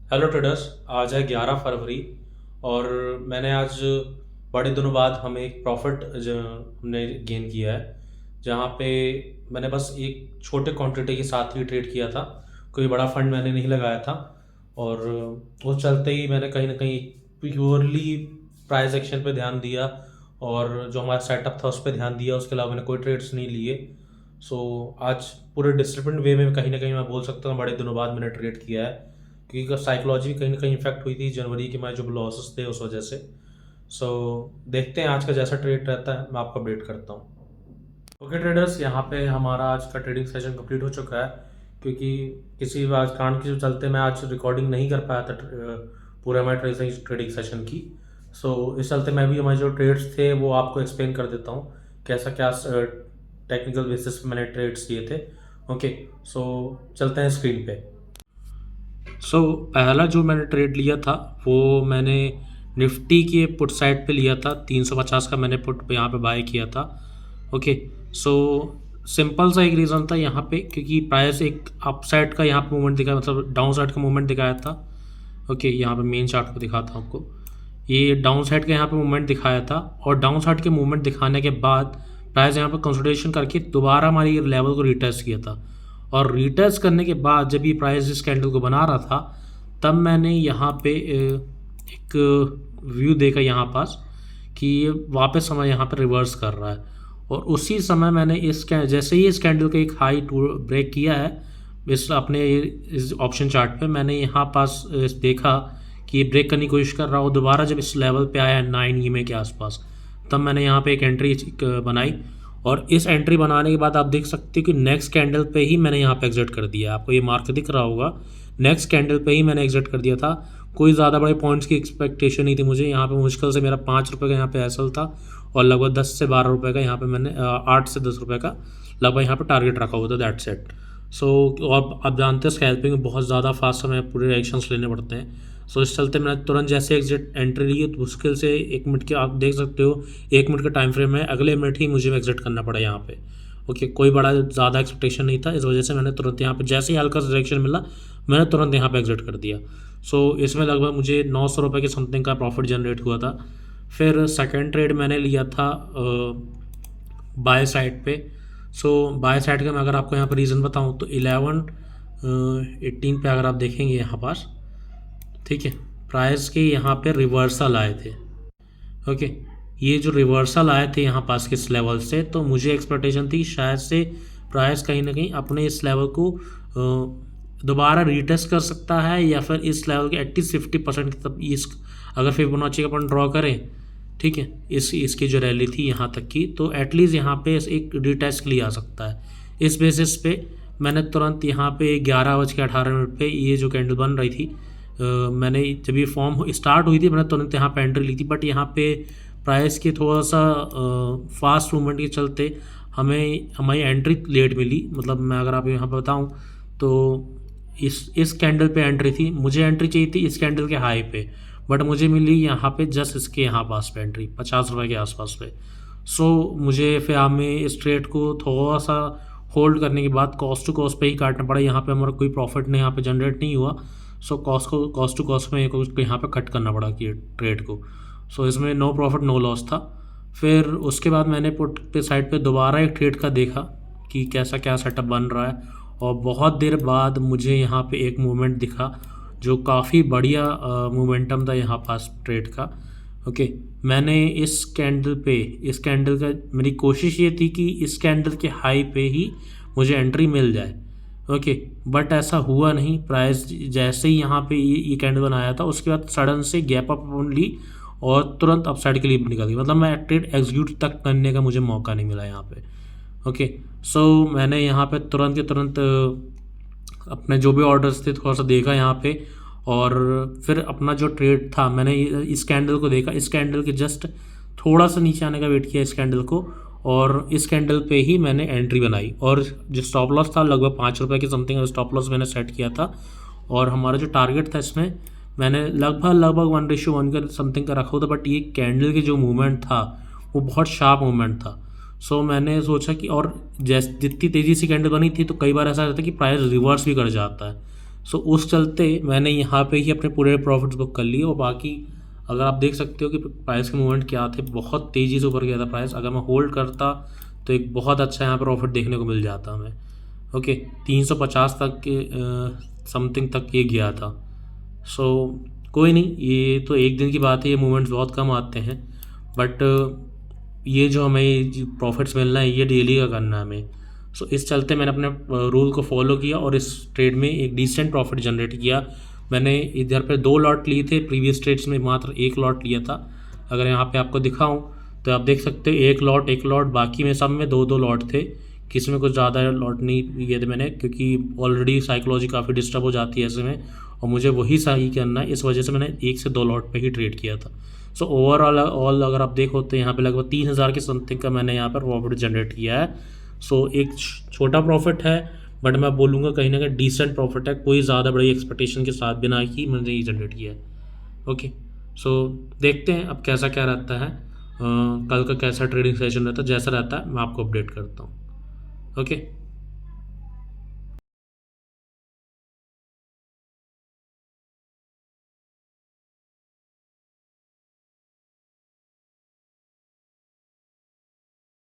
Hello traders. आज है 11 फरवरी और मैंने आज बड़े दिनों बाद हमें एक प्रॉफिट हमने गेन किया है, जहाँ पे मैंने बस एक छोटे क्वांटिटी के साथ ही ट्रेड किया था। कोई बड़ा फंड मैंने नहीं लगाया था और उस चलते ही मैंने कहीं ना कहीं प्योरली प्राइस एक्शन पे ध्यान दिया और जो हमारा सेटअप था उस पर ध्यान दिया। उसके अलावा मैंने कोई ट्रेड्स नहीं लिए। सो आज पूरे डिसिप्लिन वे में कहीं ना कहीं मैं बोल सकता हूँ बड़े दिनों बाद मैंने ट्रेड किया है, क्योंकि साइकोलॉजी कहीं ना कहीं इफेक्ट हुई थी जनवरी के मैं जो लॉसेस थे उस वजह से। सो देखते हैं आज का जैसा ट्रेड रहता है मैं आपको अपडेट करता हूँ। ओके ट्रेडर्स, यहाँ पे हमारा आज का ट्रेडिंग सेशन कंप्लीट हो चुका है, क्योंकि किसी आज कारण के जो चलते मैं आज रिकॉर्डिंग नहीं कर पाया था पूरा हमारे ट्रेडिंग सेशन की। सो इस चलते मैं भी हमारे जो ट्रेड्स थे वो आपको एक्सप्लेन कर देता हूँ कैसा क्या टेक्निकल बेसिस पे मैंने ट्रेड्स किए थे। ओके, सो चलते हैं स्क्रीन पे। पहला जो मैंने ट्रेड लिया था वो मैंने निफ्टी के पुट साइड पे लिया था। 350 का मैंने पुट पे यहाँ पे बाय किया था। ओके, सो सिंपल सा एक रीज़न था यहाँ पे, क्योंकि प्राइस एक अप साइड का यहाँ पे मूवमेंट दिखाया, मतलब डाउन साइड का मूवमेंट दिखाया था। ओके, यहाँ पे मेन चार्ट पे दिखाता हूँ आपको। ये डाउन साइड का यहाँ पे मूवमेंट दिखाया था और डाउन साइड के मूवमेंट दिखाने के बाद प्राइस यहाँ पे कंसोलिडेशन करके दोबारा हमारी लेवल को रिटेस्ट किया था। और रिटेस्ट करने के बाद जब ये प्राइस इस कैंडल को बना रहा था तब मैंने यहाँ पे एक व्यू देखा यहाँ पास कि ये वापस हमें यहाँ पे रिवर्स कर रहा है। और उसी समय मैंने जैसे ही इस कैंडल का एक हाई ब्रेक किया है इस अपने इस ऑप्शन चार्ट पे, मैंने यहाँ पास देखा कि ये ब्रेक करने की कोशिश कर रहा हो। दोबारा जब इस लेवल पे आया 9 ईएमए के आसपास, तब मैंने यहाँ पे एक एंट्री बनाई। और इस एंट्री बनाने के बाद आप देख सकते हो कि नेक्स्ट कैंडल पे ही मैंने यहाँ पे एग्जिट कर दिया। आपको ये मार्क दिख रहा होगा, नेक्स्ट कैंडल पे ही मैंने एग्जिट कर दिया था। कोई ज़्यादा बड़े पॉइंट्स की एक्सपेक्टेशन नहीं थी मुझे। यहाँ पे मुश्किल से मेरा 5 रुपये का यहाँ पे एसएल था और लगभग 10 से 12 रुपये का यहाँ पे मैंने 8 से 10 रुपये का लगभग यहाँ पे टारगेट रखा हुआ था। That set. सो और आप जानते हैं स्कैल्पिंग में बहुत ज़्यादा फास्ट हमें पूरे एक्शंस लेने पड़ते हैं। सो इस चलते मैंने तुरंत जैसे एग्जिट एंट्री ली तो मुश्किल से 1 मिनट के, आप देख सकते हो 1 मिनट का टाइम फ्रेम है, अगले मिनट ही मुझे एग्जिट करना पड़ा यहाँ पे। ओके, कोई बड़ा ज़्यादा एक्सपेक्टेशन नहीं था, इस वजह से मैंने तुरंत यहाँ पे जैसे ही हल्का सा डायरेक्शन मिला मैंने तुरंत यहाँ पे एग्जिट कर दिया। सो इसमें लगभग मुझे 900 रुपये के समथिंग का प्रॉफिट जनरेट हुआ था। फिर सेकेंड ट्रेड मैंने लिया था बाय साइड पे। सो बाय साइड का मैं अगर आपको यहाँ पर रीज़न बताऊँ तो 11-18 पे अगर आप देखेंगे यहाँ पास, ठीक है, प्राइस के यहाँ पे रिवर्सल आए थे। ओके, ये जो रिवर्सल आए थे यहाँ पास के इस लेवल से, तो मुझे एक्सपेक्टेशन थी शायद से प्राइस कहीं ना कहीं अपने इस लेवल को दोबारा रीटेस्ट कर सकता है, या फिर इस लेवल के एटलीस्ट 50% तब इस अगर फिबोनाची का अपन ड्रॉ करें, ठीक है, इसकी जो रैली थी यहाँ तक की, तो एटलीस्ट यहाँ पे एक रीटेस्ट के लिए आ सकता है। इस बेसिस पे मैंने तुरंत यहाँ पे 11:18 पे ये जो कैंडल बन रही थी, मैंने जब ये फॉर्म स्टार्ट हुई थी मैंने तुरंत यहाँ पे एंट्री ली थी। बट यहाँ पे प्राइस के थोड़ा सा फास्ट मूवमेंट के चलते हमारी एंट्री लेट मिली। मतलब मैं अगर आप यहाँ पे बताऊँ तो इस कैंडल पे एंट्री थी, मुझे एंट्री चाहिए थी इस कैंडल के हाई पे, बट मुझे मिली यहाँ पे जस्ट इसके यहाँ पास पे एंट्री 50 रुपये के आसपास पे। सो मुझे फिर हमें इस ट्रेड को थोड़ा सा होल्ड करने के बाद कॉस्ट टू कॉस्ट पे ही काटना पड़ा। यहाँ पे हमारा कोई प्रॉफिट नहीं यहाँ पे जनरेट नहीं हुआ। सो कॉस्ट टू कॉस्ट में यहाँ पे कट करना पड़ा कि ट्रेड को। सो इसमें नो प्रॉफिट नो लॉस था। फिर उसके बाद मैंने पुट पे साइड पे दोबारा एक ट्रेड का देखा कि कैसा क्या सेटअप बन रहा है, और बहुत देर बाद मुझे यहाँ पे एक मूवमेंट दिखा जो काफ़ी बढ़िया मोमेंटम था यहाँ पास ट्रेड का। ओके, मैंने इस कैंडल का मेरी कोशिश ये थी कि इस कैंडल के हाई पे ही मुझे एंट्री मिल जाए। ओके, बट ऐसा हुआ नहीं। प्राइस जैसे ही यहाँ पे ये कैंडल बनाया था उसके बाद सडन से गैप अप ली और तुरंत अपसाइड के लिए निकल गई। मतलब मैं ट्रेड एग्जीक्यूट तक करने का मुझे मौका नहीं मिला यहाँ पे। ओके, सो मैंने यहाँ पे तुरंत के तुरंत अपने जो भी ऑर्डर्स थे थोड़ा सा देखा यहाँ पे, और फिर अपना जो ट्रेड था मैंने इस कैंडल को देखा, इस कैंडल के जस्ट थोड़ा सा नीचे आने का वेट किया इस कैंडल को, और इस कैंडल पे ही मैंने एंट्री बनाई। और जो स्टॉप लॉस था लगभग 5 रुपये के समथिंग स्टॉप लॉस मैंने सेट किया था। और हमारा जो टारगेट था इसमें मैंने लगभग 1:1 का समथिंग का रखा हुआ था। बट ये कैंडल के जो मूवमेंट था वो बहुत शार्प मूवमेंट था। सो मैंने सोचा कि, और जैसे जितनी तेज़ी से कैंडल बनी थी तो कई बार ऐसा रहता है कि प्राइस रिवर्स भी कर जाता है। सो उस चलते मैंने यहाँ पे ही अपने पूरे प्रॉफिट्स बुक कर लिए। और बाकी अगर आप देख सकते हो कि प्राइस के मूवमेंट क्या थे, बहुत तेज़ी से ऊपर गया था प्राइस। अगर मैं होल्ड करता तो एक बहुत अच्छा यहाँ पर प्रॉफिट देखने को मिल जाता हमें। ओके, 350 तक के समथिंग तक ये गया था। सो कोई नहीं, ये तो एक दिन की बात है, ये मूवमेंट्स बहुत कम आते हैं। बट ये जो हमें प्रॉफिट्स मिलना है ये डेली का करना है हमें। सो इस चलते मैंने अपने रूल को फॉलो किया और इस ट्रेड में एक डिसेंट प्रॉफिट जनरेट किया। मैंने इधर पे 2 लॉट लिए थे, प्रीवियस ट्रेड्स में मात्र 1 लॉट लिया था। अगर यहाँ पे आपको दिखाऊं तो आप देख सकते हो 1 लॉट, बाकी में सब में 2 लॉट थे। किसी में कुछ ज़्यादा लॉट नहीं लिए थे मैंने, क्योंकि ऑलरेडी साइकोलॉजी काफ़ी डिस्टर्ब हो जाती है ऐसे में, और मुझे वही सही करना है, इस वजह से मैंने 1 से 2 लॉट पे ही ट्रेड किया था। सो ओवरऑल अगर आप देखो तो यहाँ पे लगभग 3000 के समथिंग का मैंने यहाँ पर प्रॉफिट जनरेट किया है। सो एक छोटा प्रॉफिट है, बट मैं बोलूँगा कहीं ना कहीं डिसेंट प्रॉफिट है, कोई ज़्यादा बड़ी एक्सपेक्टेशन के साथ बिना ही मैंने ये जनरेट किया है। ओके, सो देखते हैं अब कैसा क्या रहता है, कल का कैसा ट्रेडिंग सेशन रहता है, जैसा रहता है मैं आपको अपडेट करता हूँ। ओके।